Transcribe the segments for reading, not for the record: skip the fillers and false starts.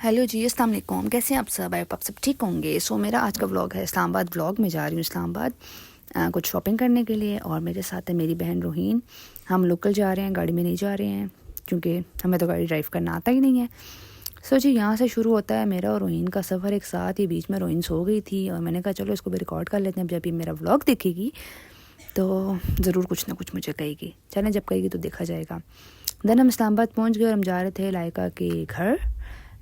Hello जी, अस्सलाम वालेकुम। कैसे हैं आप सब? आप सब ठीक होंगे। मेरा आज का व्लॉग है इस्लामाबाद व्लॉग में जा रही हूँ इस्लामाबाद कुछ शॉपिंग करने के लिए। और मेरे साथ है मेरी बहन रोहीन। हम लोकल जा रहे हैं, गाड़ी में नहीं जा रहे हैं क्योंकि हमें तो गाड़ी ड्राइव करना आता ही नहीं है। जी, यहाँ से शुरू होता है मेरा और रोहीन का सफ़र एक साथ ही। बीच में रोहीन सो गई थी और मैंने कहा चलो इसको भी रिकॉर्ड कर लेते हैं। जब भी मेरा व्लॉग देखेगी तो ज़रूर कुछ ना कुछ मुझे कहेगी। चलें, जब कहेगी तो देखा जाएगा। देन हम इस्लामाबाद पहुँच गए और हम जा रहे थे लाइका के घर।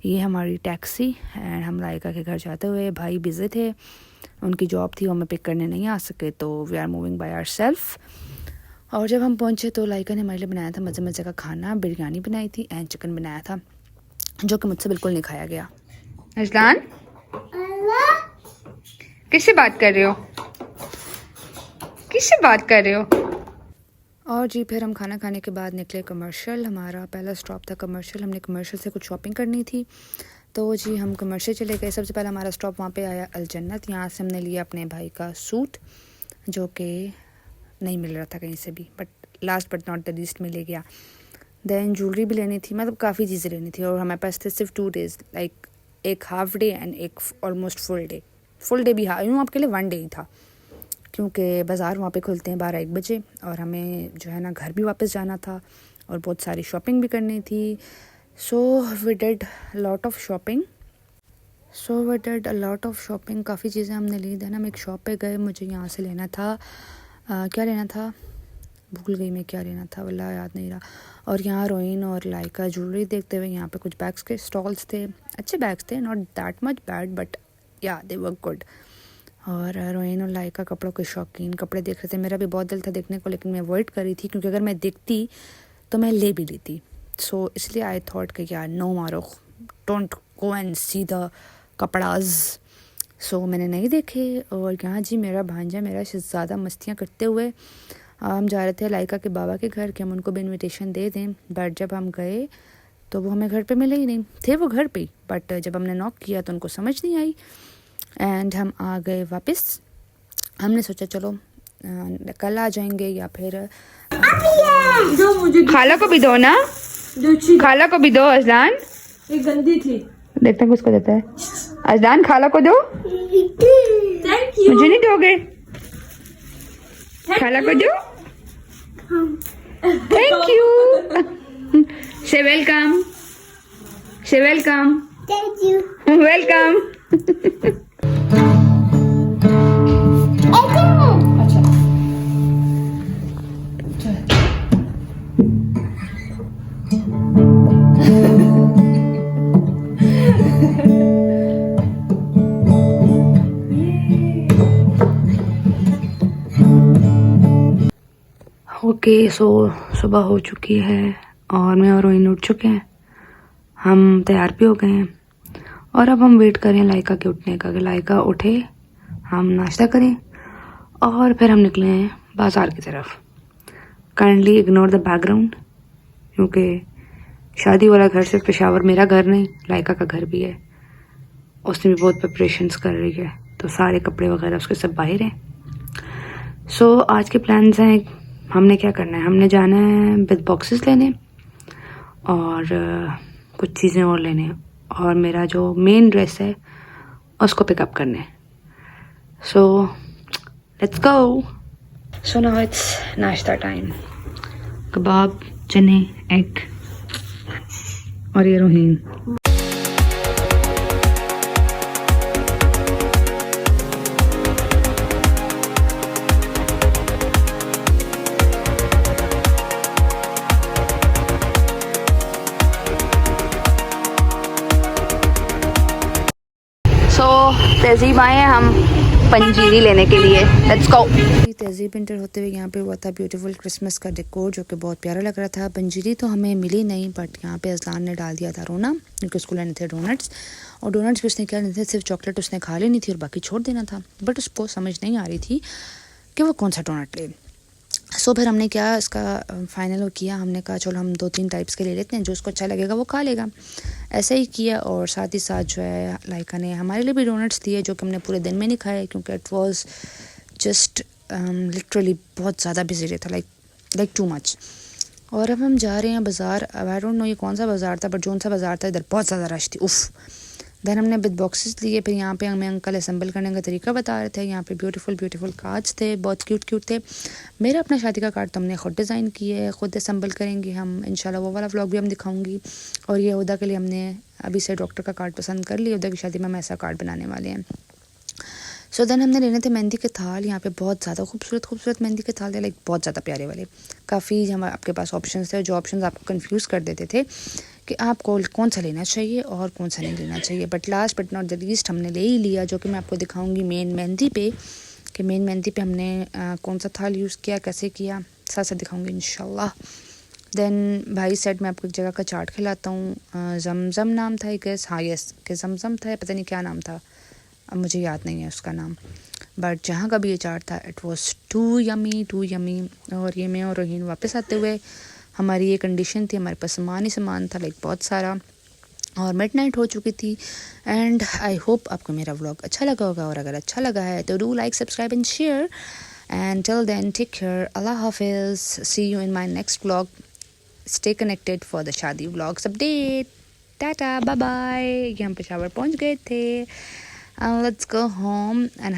ये हमारी टैक्सी एंड हम लाइका के घर जाते हुए, भाई बिज़ी थे, उनकी जॉब थी, वो हमें पिक करने नहीं आ सके, तो we are moving by ourselves. और जब हम पहुंचे तो लाइका ने हमारे लिए बनाया था मज़े मज़े का खाना। बिरयानी बनाई थी एंड चिकन बनाया था, जो कि मुझसे बिल्कुल नहीं खाया गया। अजलान, किससे बात कर रहे हो? किससे बात कर रहे हो? और जी, फिर हम खाना खाने के बाद निकले कमर्शियल। हमारा पहला स्टॉप था कमर्शियल। हमने कमर्शियल से कुछ शॉपिंग करनी थी, तो जी हम कमर्शियल चले गए। सबसे पहला हमारा स्टॉप वहाँ पे आया अल जन्नत। यहाँ से हमने लिया अपने भाई का सूट, जो कि नहीं मिल रहा था कहीं से भी, but last but not the least में ले गया। देन ज्वेलरी भी लेनी थी, मतलब काफ़ी चीज़ें लेनी थी। और हमारे पास थे सिर्फ 2 डेज़, लाइक एक हाफ डे एंड एक ऑलमोस्ट फुल डे भी यूँ आपके लिए 1 डे ही था, क्योंकि बाज़ार वहाँ पे खुलते हैं 12-1 बजे और हमें जो है ना घर भी वापस जाना था और बहुत सारी शॉपिंग भी करनी थी। We did lot of shopping. काफ़ी चीज़ें हमने ली। देन हम एक शॉप पे गए। मुझे यहाँ से लेना था क्या लेना था, भूल गई मैं क्या लेना था, वल्लाह याद नहीं रहा। और यहाँ रोइन और लाइका ज्वेलरी देखते हुए यहाँ पे कुछ बैग्स के स्टॉल्स थे। अच्छे बैग्स थे, not that much bad, but या दे वर गुड। और रोइन और लाइका कपड़ों के शौकीन, कपड़े देख रहे थे। मेरा भी बहुत दिल था देखने को, लेकिन मैं अवॉइड कर रही थी क्योंकि अगर मैं देखती तो मैं ले भी लेती। इसलिए आई थॉट कि यार no Marukh, don't go and see the कपड़ाज। मैंने नहीं देखे। और यहाँ जी मेरा भांजा, मेरा शहज़ादा मस्तियाँ करते हुए हम जा रहे थे लाइका के बाबा के घर कि हम उनको भी इनविटेशन दे दें। बट जब हम गए तो वो हमें घर पे मिले ही नहीं थे। वो घर पे, बट जब हमने नॉक किया तो उनको समझ नहीं आई एंड हम आ गए वापस। हमने सोचा चलो कल आ जाएंगे या फिर खाला को भी दो ना, खाला को भी दो। अजलान एक गंदी थी, देखते हैं किसको देता है। अजलान खाला को दो। Thank you. मुझे नहीं दोगे? खाला को दो। Thank you. से वेलकम, से welcome, thank you, welcome. Okay, सुबह हो चुकी है और मैं और रोइन उठ चुके हैं। हम तैयार भी हो गए हैं और अब हम वेट करें लाइका के उठने का, कि लाइका उठे, हम नाश्ता करें और फिर हम निकले हैं बाज़ार की तरफ। काइंडली इग्नोर द बैकग्राउंड, क्योंकि शादी वाला घर सिर्फ पेशावर मेरा घर नहीं, लाइका का घर भी है। उसने भी बहुत प्रिपरेशंस कर रही है, तो सारे कपड़े वगैरह उसके सब बाहर हैं। आज के प्लान्स हैं, हमने क्या करना है, हमने जाना है बिग बॉक्सेस लेने और कुछ चीज़ें और लेने, और मेरा जो मेन ड्रेस है उसको पिकअप करने। Let's go. नाउ इट्स नाश्ता टाइम। कबाब, चने, एग और ये रोहीन। तहजीब आए हैं हम पंजीरी लेने के लिए। Let's go. तहजीब इंटर होते हुए यहाँ पे हुआ था ब्यूटीफुल क्रिसमस का डेकोर, जो कि बहुत प्यारा लग रहा था। पंजीरी तो हमें मिली नहीं, बट यहाँ पे अजलान ने डाल दिया था रोना, क्योंकि उसको लेने थे डोनट्स। और डोनट्स भी उसने क्या लेने थे, सिर्फ चॉकलेट उसने खा लेनी थी और बाकी छोड़ देना था। बट उसको समझ नहीं आ रही थी कि वो कौन सा डोनट ले। फिर हमने क्या इसका फाइनल किया, हमने कहा चलो हम 2-3 टाइप्स के ले लेते हैं, जो उसको अच्छा लगेगा वो खा लेगा। ऐसा ही किया। और साथ ही साथ जो है लाइका ने हमारे लिए भी डोनट्स दिए, जो कि हमने पूरे दिन में नहीं खाए, क्योंकि इट वाज जस्ट लिटरली बहुत ज़्यादा बिजी रहता, लाइक टू मच। और अब हम जा रहे हैं बाज़ार। अब आई डोंट नो ये कौन सा बाज़ार था, बट जोन सा बाज़ार था, इधर बहुत ज़्यादा रश थी, उफ़। दैन हमने बिग बॉक्सेस लिए, फिर यहाँ पे हमें अंकल असेंबल करने का तरीका बता रहे थे। यहाँ पे ब्यूटीफुल कार्ड्स थे, बहुत क्यूट थे। मेरा अपना शादी का कार्ड तो हमने ख़ुद डिज़ाइन किए है, ख़ुद असेंबल करेंगे हम इंशाल्लाह। वो वाला व्लॉग भी हम दिखाऊंगी। और ये उदा के लिए हमने अभी से डॉक्टर का कार्ड पसंद कर लिया, उदा की शादी में हम ऐसा कार्ड बनाने वाले हैं। सो देन हमने लेने थे मेहंदी के थाल। यहाँ पे बहुत ज़्यादा खूबसूरत मेहंदी के थाल थे, लाइक बहुत ज़्यादा प्यारे वाले। काफ़ी हम आपके पास ऑप्शंस थे, जो ऑप्शंस आपको कंफ्यूज कर देते थे कि आपको कौन सा लेना चाहिए और कौन सा नहीं लेना चाहिए। But last but not the least हमने ले ही लिया, जो कि मैं आपको दिखाऊंगी मेन मेहंदी पे, कि मेन मेहंदी पे हमने कौन सा थाल यूज़ किया, कैसे किया, साथ दिखाऊंगी इंशाल्लाह। देन भाई सेट मैं आपको एक जगह का चार्ट खिलाता हूँ, जमजम नाम था एक, हाँ यस कि जमजम था, पता नहीं क्या नाम था, अब मुझे याद नहीं है उसका नाम। बट जहाँ का भी ये चार्ट था, इट वॉज टू यमी। और ये मैं और रोहीन वापस आते हुए, हमारी ये कंडीशन थी, हमारे पास सामान ही सामान था, लाइक बहुत सारा, और मिडनाइट हो चुकी थी। एंड आई होप आपको मेरा व्लॉग अच्छा लगा होगा, और अगर अच्छा लगा है तो do like, subscribe and share. And till then take care, अल्लाह हाफिज़, see you in my next vlog. Stay connected for the shaadi vlogs update. Tata, bye bye. ये हम पेशावर पहुँच गए थे। Let's go home and